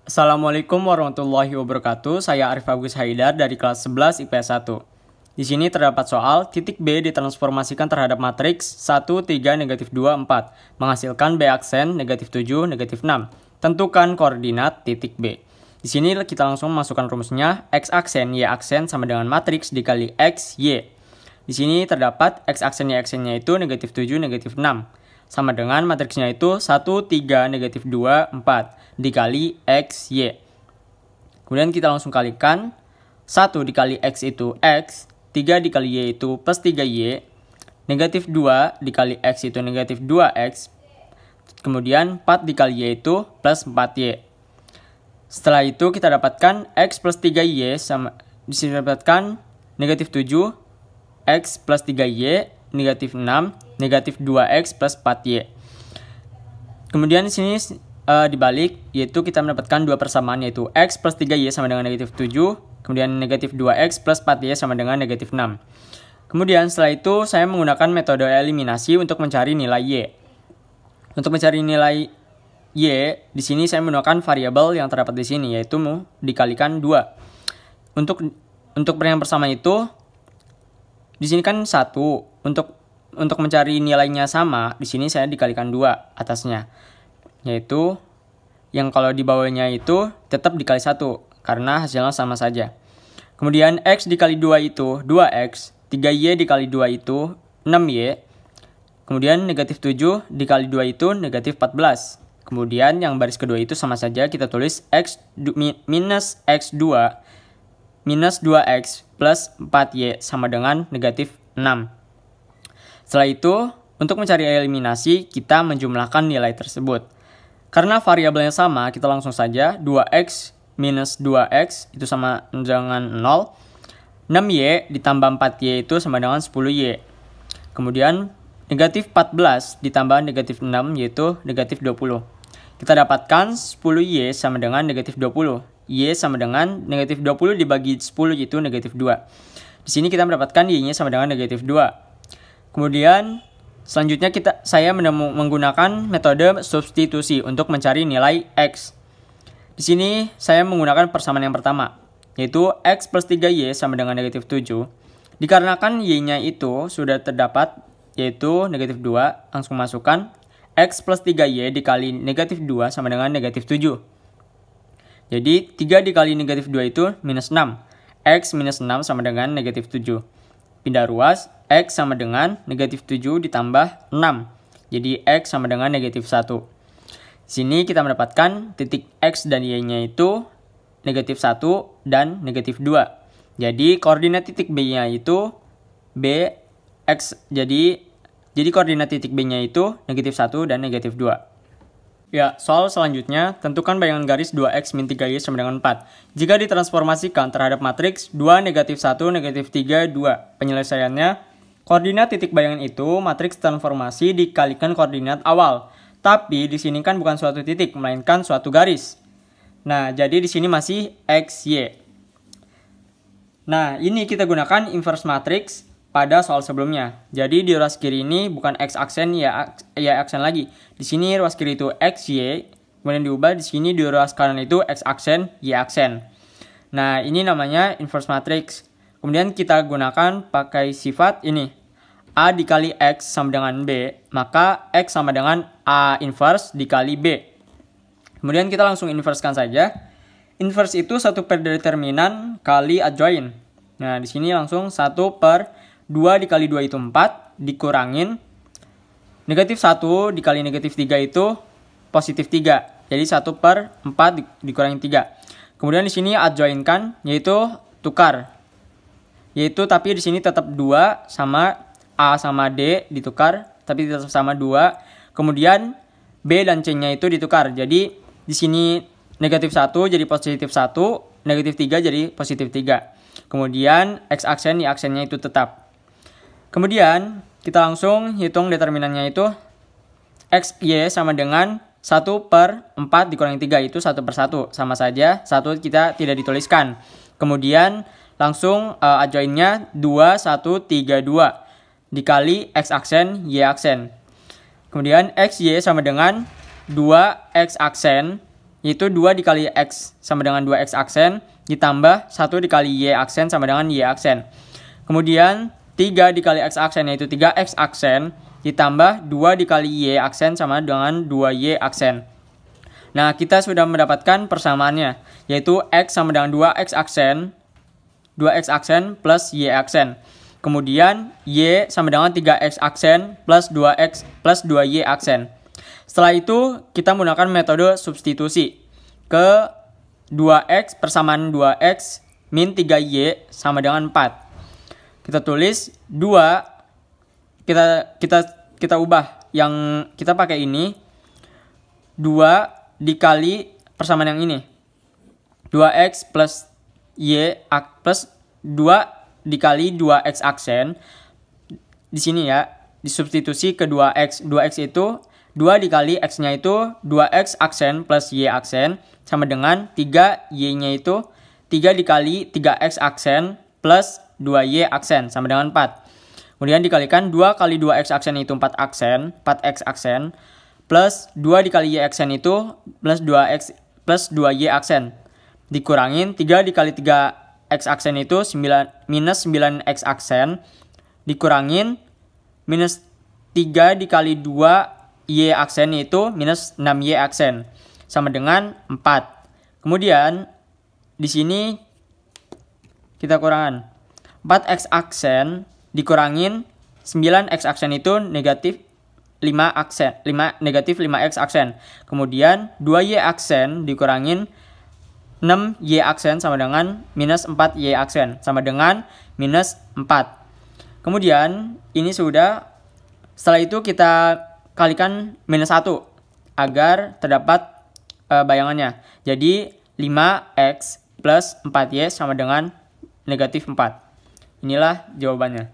Assalamualaikum warahmatullahi wabarakatuh. Saya Arif Agus Haidar dari kelas 11 IPS 1. Di sini terdapat soal titik B ditransformasikan terhadap matriks 1, 3, negatif 2, 4, menghasilkan B aksen, negatif 7, negatif 6. Tentukan koordinat titik B. Di sini kita langsung masukkan rumusnya, X aksen, Y aksen sama dengan matriks dikali X, Y. Di sini terdapat X aksen, Y aksennya itu negatif 7, negatif 6. Sama dengan matriksnya itu 1, 3, negatif 2, 4 dikali X, Y. Kemudian kita langsung kalikan 1 dikali X itu X, 3 dikali Y itu plus 3Y, negatif 2 dikali X itu negatif 2X, kemudian 4 dikali Y itu plus 4Y. Setelah itu kita dapatkan X plus 3Y sama disini dapatkan negatif 7, X plus 3Y, negatif 6, negatif 2X plus 4Y. Kemudian di sini dibalik, yaitu kita mendapatkan dua persamaan, yaitu X plus 3Y sama dengan negatif 7, kemudian negatif 2X plus 4Y sama dengan negatif 6. Kemudian setelah itu saya menggunakan metode eliminasi untuk mencari nilai Y. Untuk mencari nilai Y, di sini saya menggunakan variabel yang terdapat di sini, yaitu dikalikan 2. Untuk yang persamaan itu, di sini kan 1. Untuk mencari nilainya sama, di sini saya dikalikan 2 atasnya. Yaitu yang kalau di bawahnya itu tetap dikali 1 karena hasilnya sama saja. Kemudian X dikali 2 itu 2X, 3Y dikali 2 itu 6Y. Kemudian negatif 7 dikali 2 itu negatif 14. Kemudian yang baris kedua itu sama saja, kita tulis X minus X2 minus 2X plus 4Y sama dengan negatif 6. Setelah itu, untuk mencari eliminasi, kita menjumlahkan nilai tersebut. Karena variabelnya sama, kita langsung saja 2X minus 2X itu sama dengan 0. 6Y ditambah 4Y itu sama dengan 10Y. Kemudian negatif 14 ditambah negatif 6 yaitu negatif 20. Kita dapatkan 10Y sama dengan negatif 20. Y sama dengan negatif 20 dibagi 10 yaitu negatif 2. Di sini kita mendapatkan Y-nya sama dengan negatif 2. Kemudian selanjutnya saya menggunakan metode substitusi untuk mencari nilai X. Di sini saya menggunakan persamaan yang pertama, yaitu X plus 3Y sama dengan negatif 7. Dikarenakan Y-nya itu sudah terdapat, yaitu negatif 2, langsung masukkan X plus 3Y dikali negatif 2 sama dengan negatif 7. Jadi 3 dikali negatif 2 itu minus 6. X minus 6 sama dengan negatif 7. Pindah ruas, X sama dengan negatif 7 ditambah 6. Jadi X sama dengan negatif 1. Sini kita mendapatkan titik X dan Y-nya itu negatif 1 dan negatif 2. Jadi koordinat titik B-nya itu B, X. Jadi koordinat titik B-nya itu negatif 1 dan negatif 2. Ya, soal selanjutnya, tentukan bayangan garis 2X min 3Y sama dengan 4. Jika ditransformasikan terhadap matriks 2, negatif 1, negatif 3, 2. Penyelesaiannya, koordinat titik bayangan itu matriks transformasi dikalikan koordinat awal. Tapi di sini kan bukan suatu titik, melainkan suatu garis. Nah, jadi di sini masih X, Y. Nah, ini kita gunakan inverse matrix pada soal sebelumnya. Jadi di ruas kiri ini bukan X aksen, Y aksen lagi. Di sini ruas kiri itu X, Y, kemudian diubah di sini di ruas kanan itu X aksen, Y aksen. Nah, ini namanya inverse matrix. Kemudian kita gunakan pakai sifat ini. A dikali X sama dengan B, maka X sama dengan A inverse dikali B. Kemudian kita langsung inversekan saja. Inverse itu 1 per determinan kali adjoint. Nah, di sini langsung 1 per 2 dikali 2 itu 4, dikurangin negatif 1 dikali negatif 3 itu positif 3. Jadi 1 per 4 dikurangin 3. Kemudian di sini adjointkan, yaitu tukar. Yaitu tapi di sini tetap 2 sama A sama D ditukar, tapi tetap sama 2. Kemudian B dan C-nya itu ditukar. Jadi di sini negatif 1 jadi positif 1, negatif 3 jadi positif 3. Kemudian X aksen, Y aksennya itu tetap. Kemudian kita langsung hitung determinannya itu X, Y sama dengan 1 per 4 dikurangi 3 itu 1 per 1. Sama saja, 1 kita tidak dituliskan. Kemudian langsung adjointnya 2, 1, 3, 2 dikali X aksen, Y aksen. Kemudian X, Y sama dengan 2X aksen yaitu 2 dikali X sama dengan 2X aksen, ditambah 1 dikali Y aksen sama dengan Y aksen. Kemudian 3 dikali X aksen, yaitu 3X aksen, ditambah 2 dikali Y aksen sama dengan 2Y aksen. Nah, kita sudah mendapatkan persamaannya, yaitu X sama dengan 2X aksen plus Y aksen. Kemudian Y sama dengan 3X aksen plus 2X plus 2Y aksen. Setelah itu kita menggunakan metode substitusi. Ke 2X persamaan 2X min 3Y sama dengan 4. Kita tulis 2, kita ubah. Yang kita pakai ini 2 dikali persamaan yang ini. 2X plus Y plus 2 dikali 2X aksen. Di sini ya, disubstitusi ke 2X. 2X itu 2 dikali X-nya itu 2X aksen plus Y aksen sama dengan 3 Y-nya itu 3 dikali 3X aksen plus 2Y aksen sama dengan 4. Kemudian dikalikan 2 kali 2X aksen itu 4X aksen plus 2 dikali Y aksen itu plus 2X plus 2Y aksen. Dikurangin 3 dikali 3X aksen itu minus 9X aksen. Dikurangin minus 3 dikali 2Y aksen itu minus 6Y aksen sama dengan 4. Kemudian di sini kita kurangan 4X aksen dikurangin 9X aksen itu negatif 5X aksen. Kemudian 2Y aksen dikurangin 6Y aksen sama dengan minus 4Y aksen sama dengan minus 4. Kemudian ini sudah. Setelah itu kita kalikan minus 1 agar terdapat bayangannya. Jadi 5X plus 4Y sama dengan negatif 4. Inilah jawabannya.